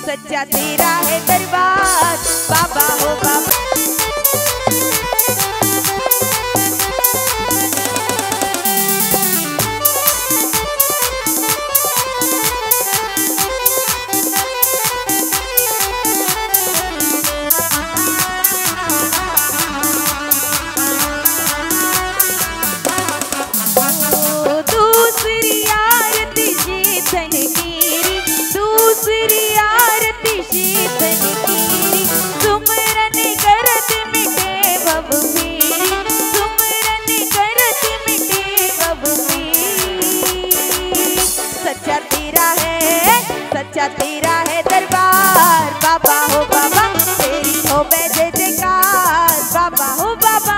सच्चा तेरा है दरबार बाबा हो बाबा। सच्चा तेरा है दरबार बाबा हो बाबा, तेरी हो मैं जय जयकार बाबा हो बाबा।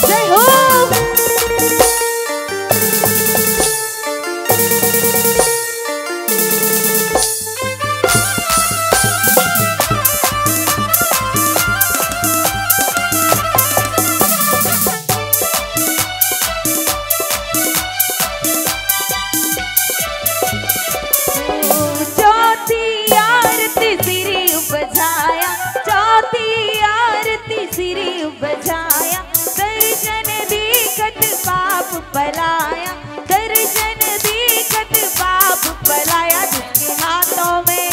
जय हो बजाया, दर्शन देखत पाप पलाया, दर्शन देखत पाप पलाया। जिसके हाथों में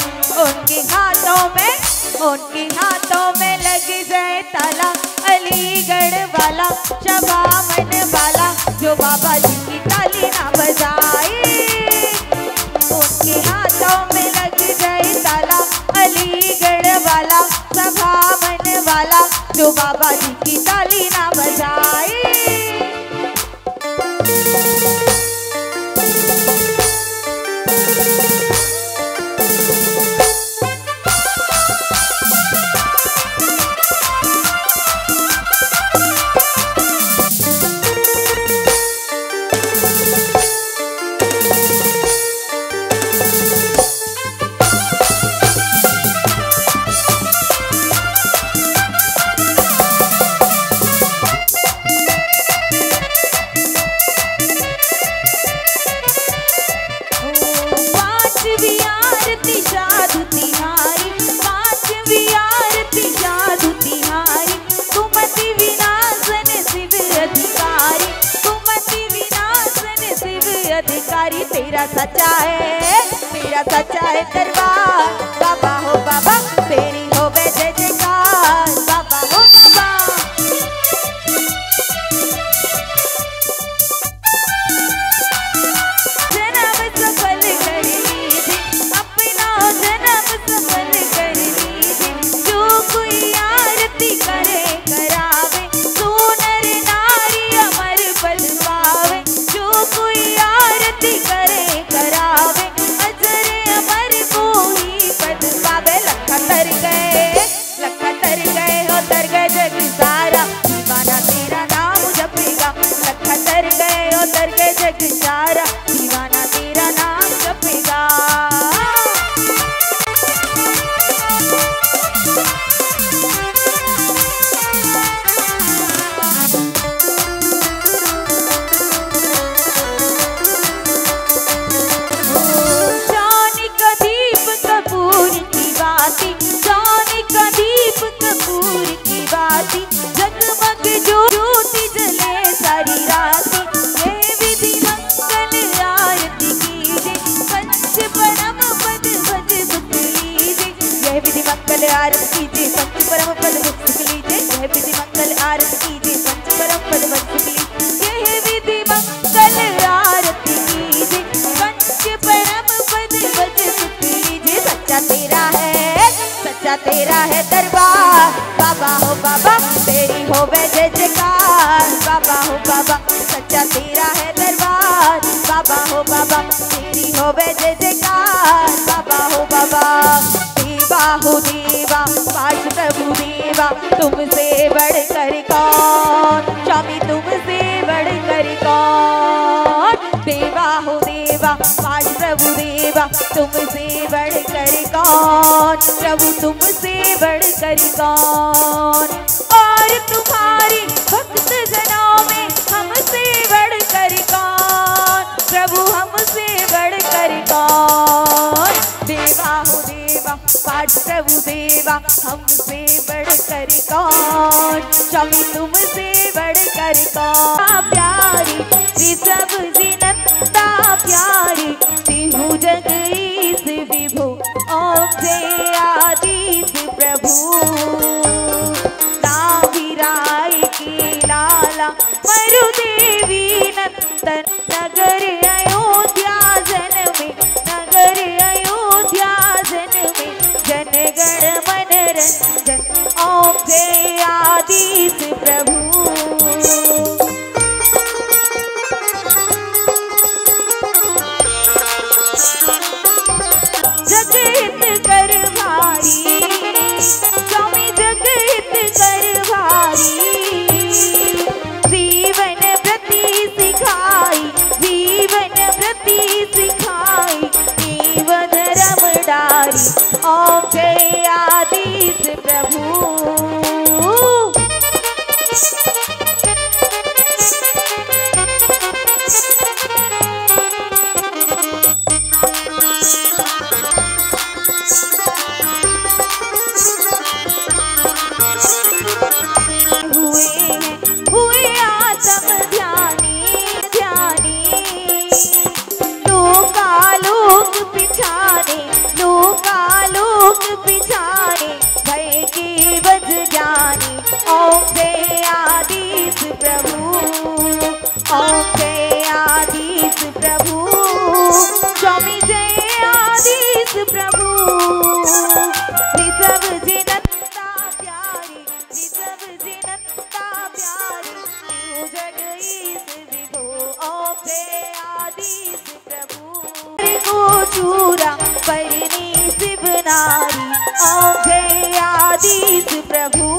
उनके हाथों में लग जाए ताला, अलीगढ़ वाला शबामन वाला जो बाबा जी की ताली ना बजाए। उनके हाथों में लग जाए ताला, अलीगढ़ वाला शबामन वाला जो बाबा जी की ताली ना बजाए। अधिकारी तेरा सच्चा है दरबार बाबा हो बाबा, तेरी हो बे जय जयकार बाबा हो बाबा। जन्म सफल कर लीजिए, अपना जन्म सफल कर लीजिए। जो कोई आरती करे करावे, सोनर नारी अमर पद पावे। जो कोई आरती करे करावे, अजर अमर को ही पद पावे। लखा तर गए हो तर गए जग सारा, दीवाना तेरा नाम जपेगा। लखा तर गए हो तर गए जग सारा, दीवाना तेरा नाम जपेगा। शान का दीप कपूर की बाती, शान ज्योति जले सारी रात, यह विधि मंगल आरती कीजिए, पंच परम पद भज सुख लीजिए, यह विधि मंगल आरती कीजिए, पंच परम पद भज सुख लीजिए, यह विधि मंगल आरती कीजिए, पंच परम पद भज सुख लीजिए, यह विधि मंगल आरती कीजिए, पंच परम पद भज सुख लीजिए। सच्चा तेरा है दरबार, बाबा हो बाबा तेरी हो वे जय जयकार, बाबा हो बाबा सच्चा तेरा है दरबार, बाबा हो बाबा तेरी हो वे जय जयकार, बाबा हो बाबा। देवा हो देवा पाश प्रभु देवा, तुमसे बढ़कर कौन, स्वामी तुमसे बढ़कर कौन, देवा हो देवा पाश प्रभु देवा, तुमसे बढ़कर कौन, प्रभु तुमसे बढ़कर कौन, और तुम्हारी भक्त जनों में हमसे बढ़कर कौन, प्रभु हमसे बढ़कर कौन, देवा हो देवा पाठ प्रभु देवा, हमसे बढ़कर कौन, स्वामी तुमसे बढ़कर कौन। प्यारी ऋषभ जिनता प्यारी, तिहु जगदीश विभु, ओम जय आदिश प्रभु, नाभिराय की लाला मरुदेवी नंदन, नगर अयोध्या जन में, नगर अयोध्या जन में, जनगण मनोरंजन, ओम जय आदिश प्रभु। जगहित कर भारी, स्वामी जगहित कर भारी, जीवन व्रति सिखाई, जीवन व्रति सिखाई, जीव धर्म डारी, ओम जय आदिश प्रभु। हुए आत्म ध्यानी ध्यानी, लोकालोक पिछाने, लोकालोक पिछाने, भय के बज जाने, ओम जय आदिश प्रभु, ओम जय आदिश प्रभु, स्वामी जय आदिश प्रभु। ऋषभ जिनता प्यारी, ऋषभ जिनता प्यारी, तिहु जगदीश विभु, ओम जय आदिश प्रभु। को चूरा परनी शिव नारी, ओम जय आदिश प्रभु।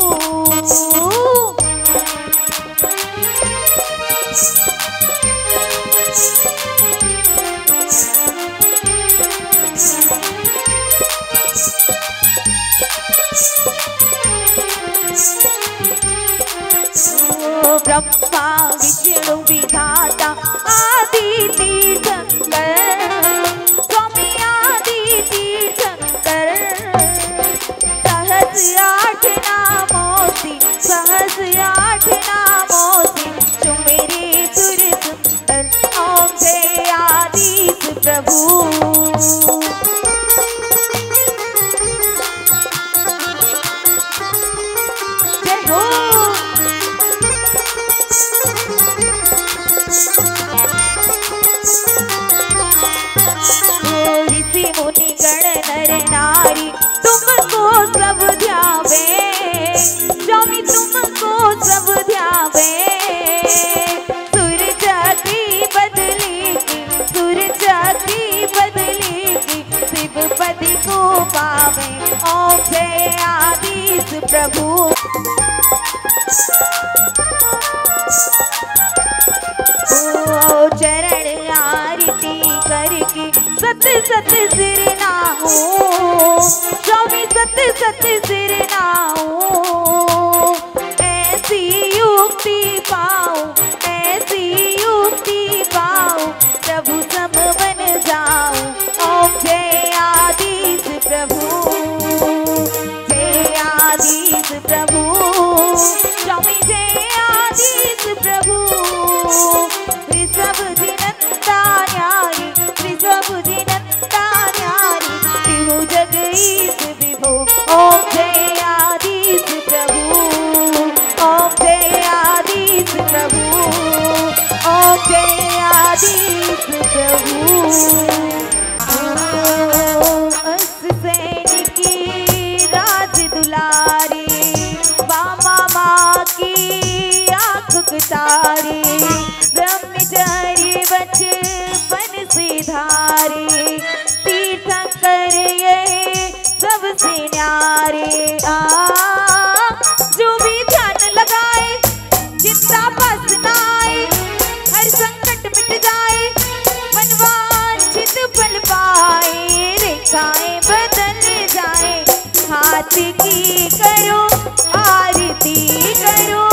ब्रह्मा विष्णु विधाता आदि तीर्थंकर, स्वामी आदि तीर्थंकर, सहस्र आठ नामों से, सहस्र आठ नामों से, सुमेरे सुर सुंदर, ओम जय आदिश प्रभु। जय हो। ऋषि मुनि गण नर नारी, तुमको सब ध्यावे, स्वामी तुमको सब ध्यावे, सुर जाति बदलेगी, सुर जाति बदलेगी, शिव पद को पावे, ओम जय आदिश प्रभु। चरण आरती करके सत सत सिर नाओ, स्वामी सत सत सिर नाओ, ऐसी युक्ति पाओ, ऐसी युक्ति पाओ, प्रभु सम बन जाओ, ओम जय आदिश प्रभु, जय आदिश प्रभु, स्वामी जय आशीष प्रभु। अस सैनिकी राज दुलारे, बामा माँ की आँख गुसारे, ब्रह्मचारी बचपन से धारे, तीर्थंकर ये सबसे न्यारे। जो भी ध्यान लगाए चिंता बस न आए, हर संकट मिट जाए, मनवांछित फल पाए, रेखाएं बदल जाए। हाथ की करो आरती, करो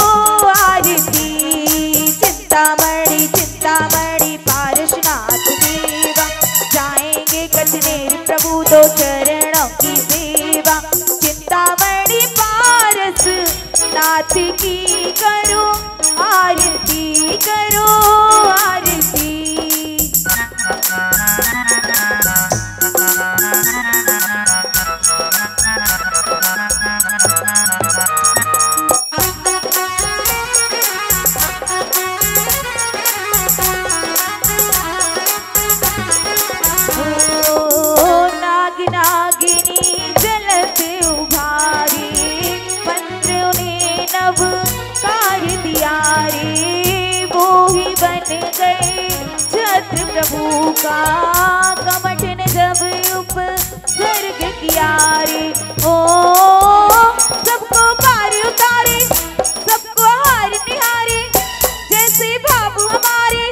आरती, चिंतामणि चिंतामणि पारसनाथ देवा, जाएंगे कचनेर प्रभु दो चरणों की सेवा। चिंतामणि पारस नाथ की करो आरती, करो आरती। नागिनी जलत उभारी, मंत्र ने नव कार दिया रे, वो ही बन गए छत्र प्रभु का, कमठन जब उपसर्ग किया रे। ओ सबको पार उतारे, सबको हार निहारे, जैसे भाव हमारे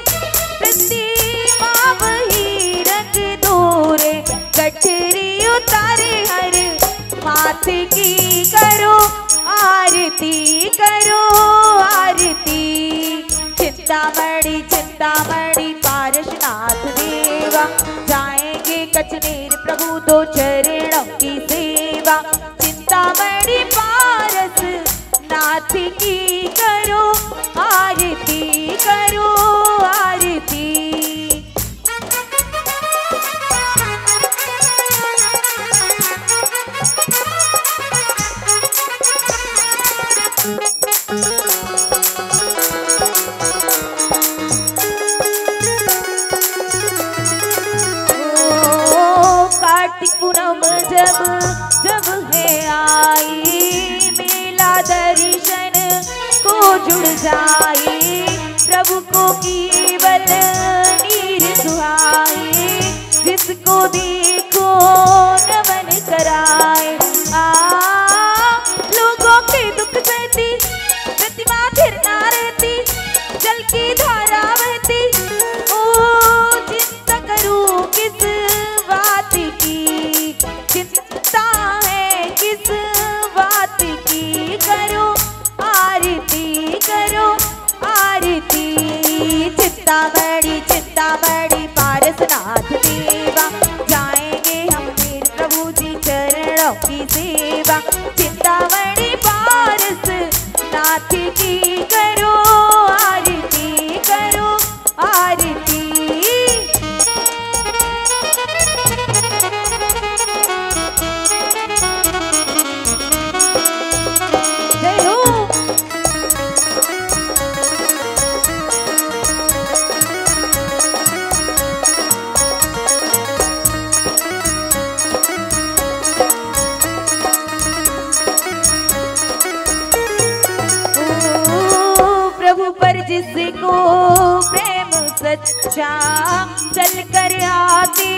प्रतिमा वही रंग दोरे, कठरी उतारे हर माथे की करो आरती, करो आरती। चिंतामणि चिंतामणि पारसनाथ देवा, जाएंगे कचनेर प्रभु दो चरणों की सेवा। चिंतामणि पारस नाथ की करो आरती, करो आरती। कार्तिक पूनम जब जब है आई, मेला दर्शन को जुड़ जाए, प्रभु को केवल नीर सुहाए, जिसको देखो नमन कराए। लोगों के दुख सहती, प्रतिमा फिर ना रहती, जल की धारा बहती, ओ चिंता करूं किस बात की, चिंता है किस बात की, करो आरती, करो आरती। चिंतामणि चिंतामणि पारसनाथ देवा, जाएंगे हम मेरे प्रभु जी चरणों की सेवा। चिंतामणि पारस नाथ की करो आरती, करो आरती। जय हो। प्रभु पर जिसको प्रेम सच्चा, चल कर आते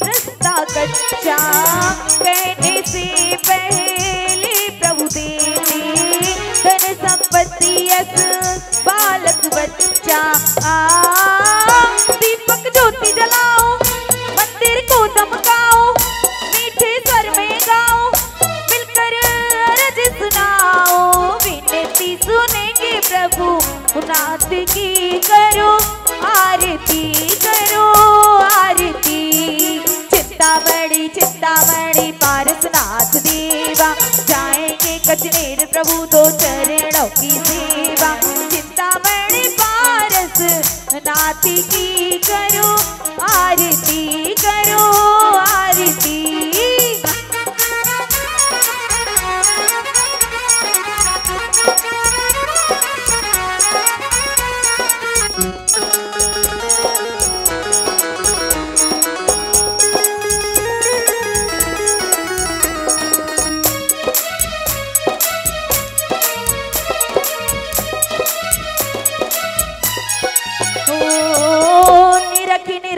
रास्ता कच्चा, कहने से पहले प्रभु देते धन संपत्ति यश बालक बच्चा। दीपक ज्योति जलाओ, मंदिर को दमकाओ, मीठे स्वर में गाओ, मिलकर अर्ज सुनाओ, विनती सुनेंगे प्रभु नाथ की करो आरती, करो आरती। चिंतामणि चिंतामणि पारसनाथ देवा, जाएंगे कचनेर प्रभु दो चरणों की सेवा। चिंतामणि पारस नाथ की करो आरती, करो आरती।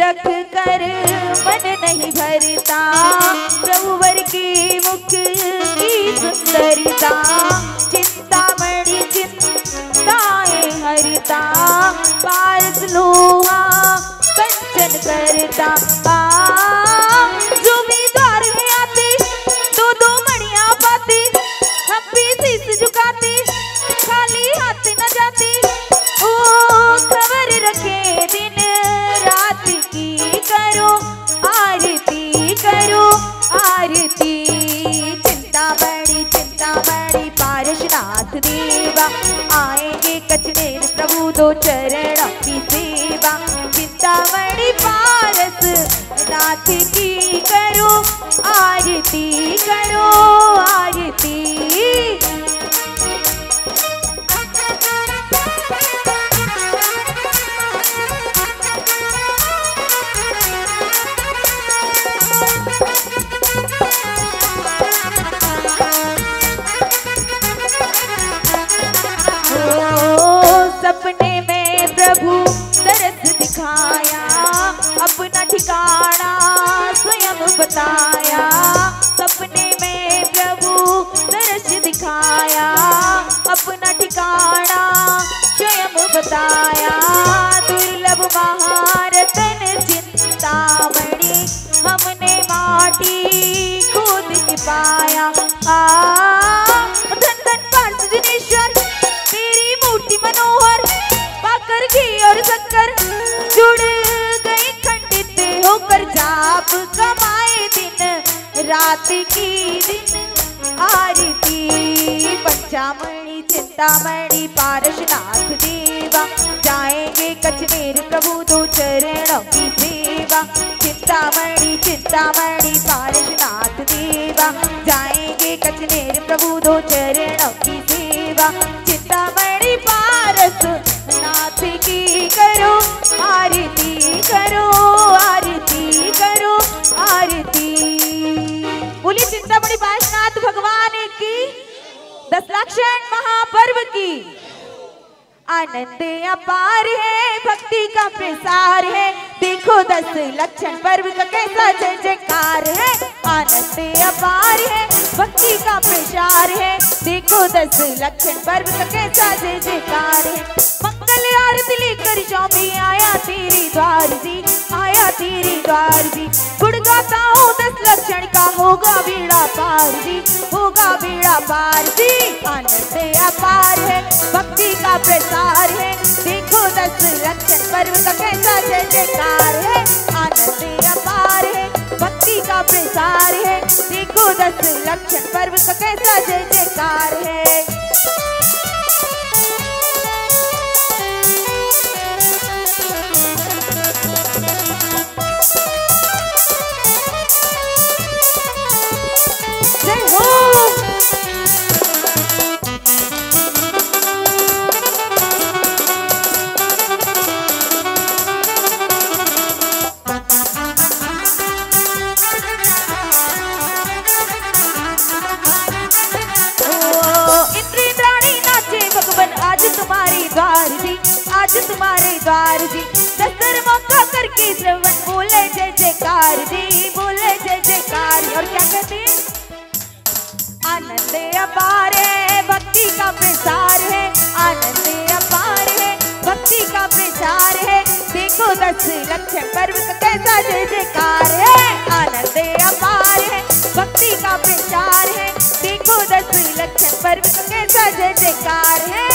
रख कर मन नहीं भरता, प्रभुवर के मुख की सुंदरता, चिंतामणि चिंताएं हरता, पारस लोहा कंचन करता। जो भी द्वार में आते दो दो मणियां पाते, हम भी शीश झुकाते खाली हाथ न जाते। ओ खबर रखे दिन रात की, करो आरती करो आरती। चिंतामणि पारसनाथ देवा, आएंगे कचनेर प्रभु दो चरणों की सेवा। चिंतामणि पारसनाथ की करो आरती करो आरती। सपने में प्रभु तरस दिखाया, अपना ठिकाना स्वयं बताया। सपने में प्रभु तरस दिखाया, अपना ठिकाना स्वयं बताया। दुर्लभ महारतन चिंतामणि, हमने माटी खोद के पाया। धन धन पार्थ जनेश्वर, तेरी मूर्ति मनोहर, पाकर घी और शक्कर जुड़ गई खंडित होकर। जाप कमाए दिन रात की दिन आरती। पंचामणि चिंतामणि पारसनाथ देवा, जाएंगे कचनेर प्रभु दो चरणों की सेवा। चिंतामणि पारसनाथ देवा, जाएंगे कचनेर प्रभु दो चरणों की सेवा। चिंतामणि पारसनाथ की करो आरती करो आरती करो आरती। बोली चिंतामणि पारसनाथ भगवान की, 10 लक्षण महापर्व की। आनंद अपार है, भक्ति का प्रसार है, देखो 10 लक्षण पर्व का कैसा जय जयकार है। आनंद अपार है, भक्ति का प्रसार है, देखो 10 लक्षण पर्व का कैसा जय जयकार है। मंगल आरती लेकर स्वामी आया तेरे द्वार जी, आया तेरे द्वार जी। गुण गाता हूँ 10 लक्षण का, होगा बेड़ा पार जी, होगा बेड़ा पार जी। आनंद अपार है, भक्ति का प्रसार है, देखो 10 लक्षण पर्व का कैसा जय जयकार है। आनंद अपार है, भक्ति का प्रसार है, देखो 10 लक्षण पर्व का कैसा जय जयकार है। जय हो। आज तुम्हारे द्वार जी, आज तुम्हारे द्वार जी। 10 मौका करके श्रवण बोले जय जयकार जी, बोले जय जयकार। और क्या कहते हैं? आनंद अपार है, भक्ति का प्रसार है, आनंद अपार है, भक्ति का प्रसार है, देखो 10 लक्षण पर्व का कैसा जय जयकार है। आनंद अपार है, भक्ति का प्रसार है, देखो 10 लक्षण पर्व का कैसा जय जयकार है।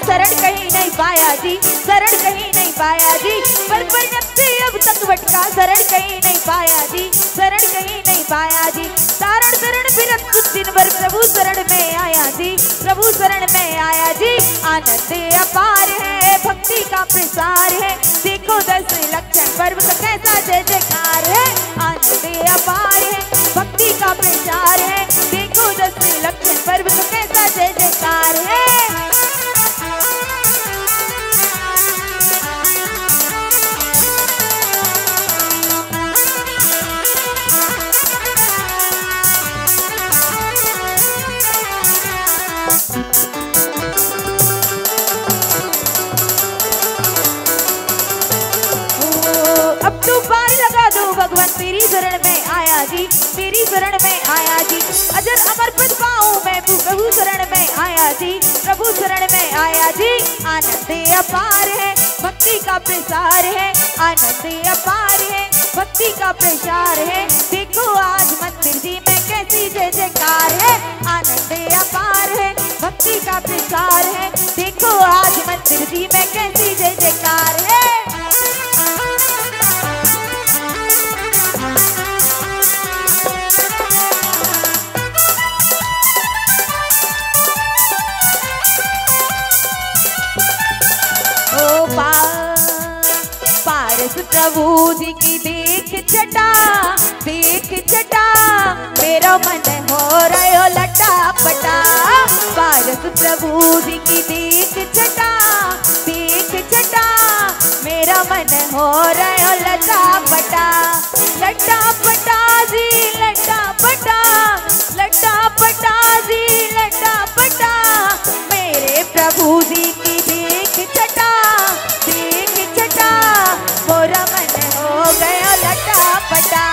शरण कहीं नहीं पाया जी, शरण कहीं नहीं पाया जी। पर परिणत से अब तक भटका, शरण कहीं नहीं पाया जी, शरण कहीं नहीं पाया जी। तारण शरण फिरत कुछ दिन भर प्रभु शरण में आया जी, प्रभु शरण में आया जी। आनंद अपार है, भक्ति का प्रसार है, देखो 10 लक्षण पर्व का कैसा अपार है, भक्ति का प्रचार है। देखो 10 लक्षण पर्व तो कैसा जय जयकार है। अब तो पार लगा दो भगवान तेरी शरण में आया जी, तेरी शरण में आया जी। अजर अमर पद पाऊं मैं प्रभु शरण में आया जी, प्रभु शरण में आया जी। आनंद अपार है, भक्ति का प्रसार है, आनंद अपार है, भक्ति का प्रसार है। देखो आज मंदिर जी में कैसी जय जयकार है। आनंद अपार है, भक्ति का प्रसार है। देखो आज मंदिर जी में कैसी जय जयकार है। पारस प्रभु जी की देख छटा, देख छटा, मेरा मन हो रहा लटा पटा। पारस प्रभु जी की देख छटा, देख छटा, मेरा मन हो रहा लटा पटा। लटा पटा जी लटा पटा, लटा पटा जी लटा पटा, मेरे प्रभु जी की देख छटा, देख छटा, मोरा मन हो गया लटा पटा,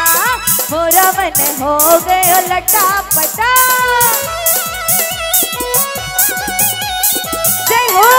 मोरा मन हो गया लटा पटा। जय हो।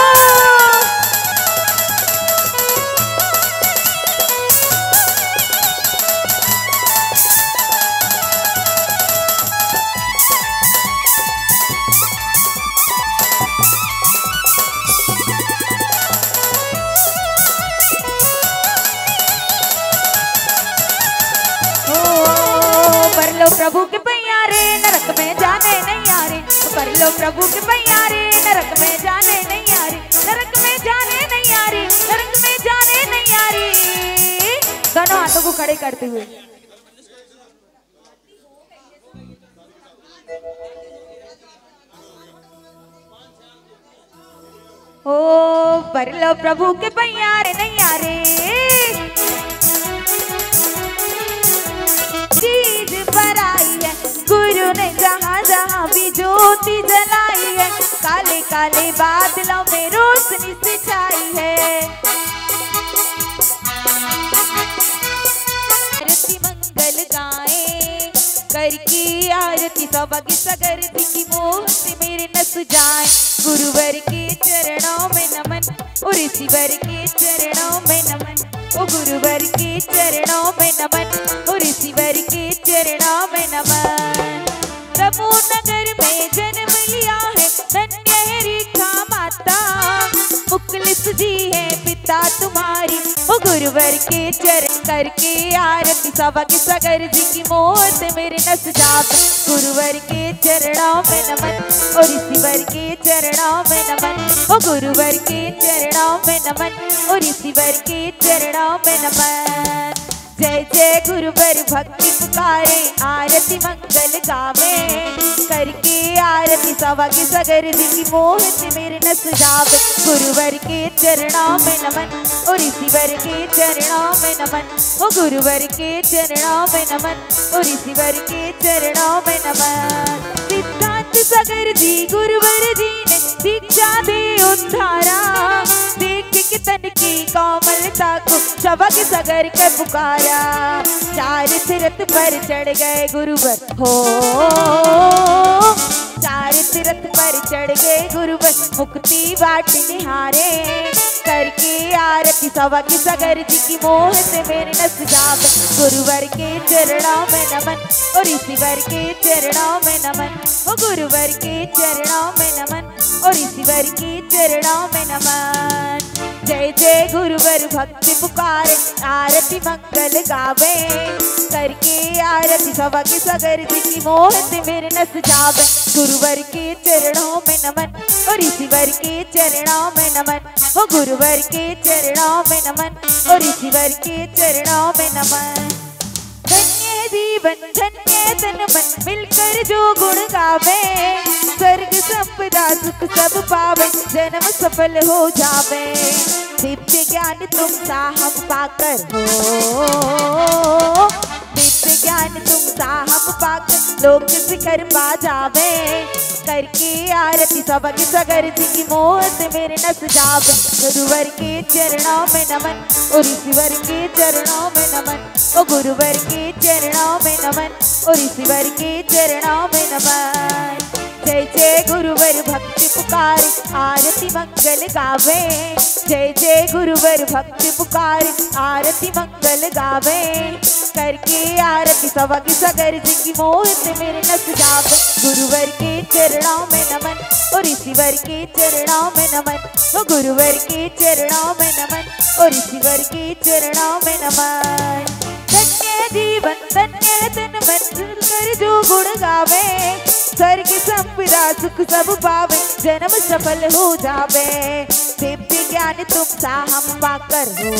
प्रभु के पैयारे नरक में जाने नहीं आ रे, पर लो प्रभु के पैयारे नरक में जाने नहीं आ रे, नरक में जाने नहीं आ रे, नरक में जाने नहीं आ रे। दोनों हाथों को खड़े करते हुए ओ पर लो प्रभु के पैयारे नहीं आ रे। चीज पर आई है गुरु ने जहाँ जहाँ भी ज्योति जलाई है, काले काले बादलों में रोशनी से छाई है। आरती मंगल गाए करके आरती सौभाग्य सगर की मोह से मेरे न सुजाए। गुरुवर के चरणों में नमन और ईश्वर के चरणों में नमन, ओ गुरुवर के चरणों में नमन और ईश्वर के चरणों में नमन। तमो नगर में जन्म लिया है धन्य है रेखा माता, मुखलिस जी है पिता तुम्हारी, ओ गुरुवर के चरण करके आरती सौभाग्य सगर जी की मौत मेरे न सुजात। गुरुवर के चरणों में नमन और ईश्वर के चरणों में नमन, ओ गुरुवर के चरणों में नमन और ईश्वर के चरणों में नमन। जय जय गुरुवर भक्ति पुकारे आरती मंगल गावे, करके आरती सौभाग्य सगर जी की मोहत मेरे न सुजावे। गुरुवर के चरणों में नमन और ईश्वर के चरणों में नमन, ओ गुरुवर के चरणों में नमन और ईश्वर के चरणों में नमन। सिद्धांत सगर जी गुरुवर जी ने दीक्षा दे उद्धारा, देख के तन की कोमलता को सौभाग्य सगर के पुकारा। चार तीरथ पर चढ़ गए गुरुवर हो, चार तीरथ पर चढ़ गए गुरुवर मुक्ति बाट निहारे, करके आरती सौभाग्य सगर जी की मोह से मेरे न सुजावे। गुरुवर के चरणों में नमन और ईश्वर के चरणों में नमन, ओ गुरुवर के चरणों में नमन और ईश्वर के चरणों में नमन। जय जय गुरुवर भक्ति पुकारे आरती मंगल गावे, करके आरती सौभाग्य सगर जी की मोह से मेरे न सुजावे। गुरुवर के चरणों में नमन और ईश्वर के चरणों में नमन, ओ गुरुवर के चरणों में नमन और ईश्वर के चरणों में नमन। धन्य जीवन धन्य तन मन मिलकर जो गुण गावे, स्वर्ग संपदा सुख सब पावे, जन्म सफल हो जावे। दिव्य ज्ञान तुम साहब पाकर हो, दिव्य ज्ञान तुम साहब पाकर लोक शिखर पा जावे। करके आरती सबक सगर की मोहत मेरे नस जावे। गुरुवर के चरणों में नमन, और ईश्वर के चरणों में नमन, ओ गुरुवर के चरणों में नमन, और ईश्वर के चरणों में नमन। जय जय गुरुवर भक्ति पुकारे, आरती मंगल गावे। जय जय गुरुवर भक्ति पुकारे, आरती मंगल गावे। करके आरती सबक सगर की मोहत मेरे नस जावे। गुरुवर के चरणों में नमन, और ईश्वर के चरणों में नमन, ओ गुरुवर के चरणों में नमन, और ईश्वर के चरणों में नमन। धन्य जीवन धन्य तन मन कर जो गुण गावे, स्वर्ग संपदा सुख सब पावे, जन्म सफल हो जावे। दिव्य ज्ञान तुम साहब पाकर हो,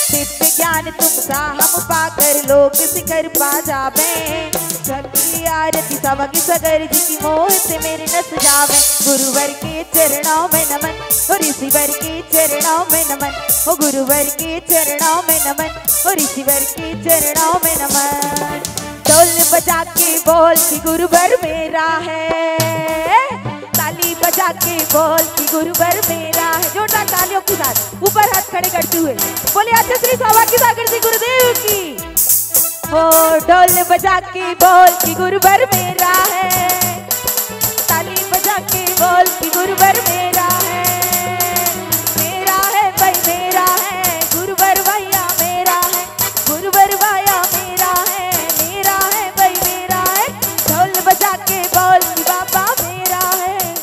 दिव्य ज्ञान तुम साहब पाकर लोक शिखर पा जावे। सबकी आरती सबक सगर की मोहत मेरे नस जावे। गुरुवर के चरणों में नमन, और ईश्वर के चरणों में नमन, ओ गुरुवर के चरणों में नमन, और ईश्वर के चरणों में नमन। ढोल बजा के बोल कि गुरुवर मेरा है, ताली बजा के बोल कि गुरुवर मेरा है। जोरदार तालियों के साथ ऊपर हाथ खड़े करते हुए बोले आचार्य श्री सौभाग्य सागर जी गुरुदेव की। हो ढोल बजा के बोल कि गुरुवर मेरा है, ताली बजा के बोल कि गुरुवर मेरा है। मेरा है भाई मेरा है, गुरुवर भैया मेरा है, गुरुवर भैया मेरा है, मेरा है भाई मेरा है। ढोल बजा के बोल कि बाबा मेरा है,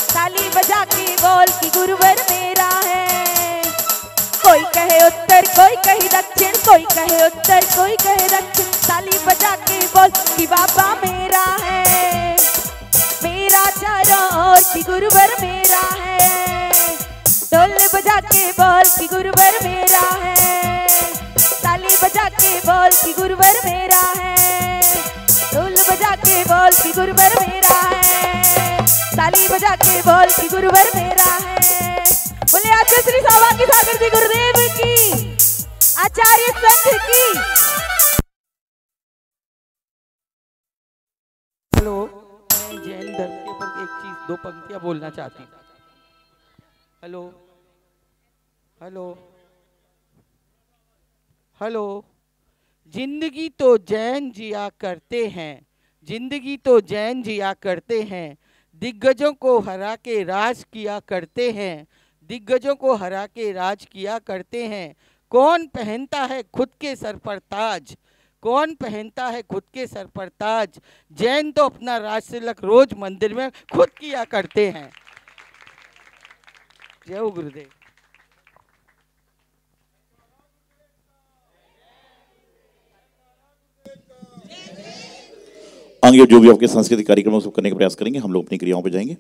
ताली बजा के बोल कि गुरुवर मेरा है। कोई कहे उत्तर कोई कहे दक्षिण, कोई कहे उत्तर कोई कहे दक्षिण, ताली बजा के बोल कि बाबा मेरा है। मेरा चारों ओर कि गुरुवर मेरा है। ढोल बजा के बोल कि गुरुवर मेरा है, ताली बजा के बोल कि गुरुवर मेरा है। ढोल बजा के बोल कि गुरुवर मेरा है, ताली बजा के बोल कि गुरुवर मेरा है। बोले आचार्य श्री सौभाग्य सागर जी गुरुदेव की, आचार्य संघ की। हेलो, मैं जैन धर्म के ऊपर एक चीज दो पंक्तियां बोलना चाहती हूँ। Hello hello hello. जिंदगी तो जैन जिया करते हैं, जिंदगी तो जैन जिया करते हैं, दिग्गजों को हरा के राज किया करते हैं, दिग्गजों को हरा के राज किया करते हैं। कौन पहनता है खुद के सर पर ताज, कौन पहनता है खुद के सर पर ताज, जैन तो अपना राज तिलक रोज मंदिर में खुद किया करते हैं। जय हो गुरुदेव। आगे जो भी आपके सांस्कृतिक कार्यक्रम उसको करने का प्रयास करेंगे, हम लोग अपनी क्रियाओं पे जाएंगे।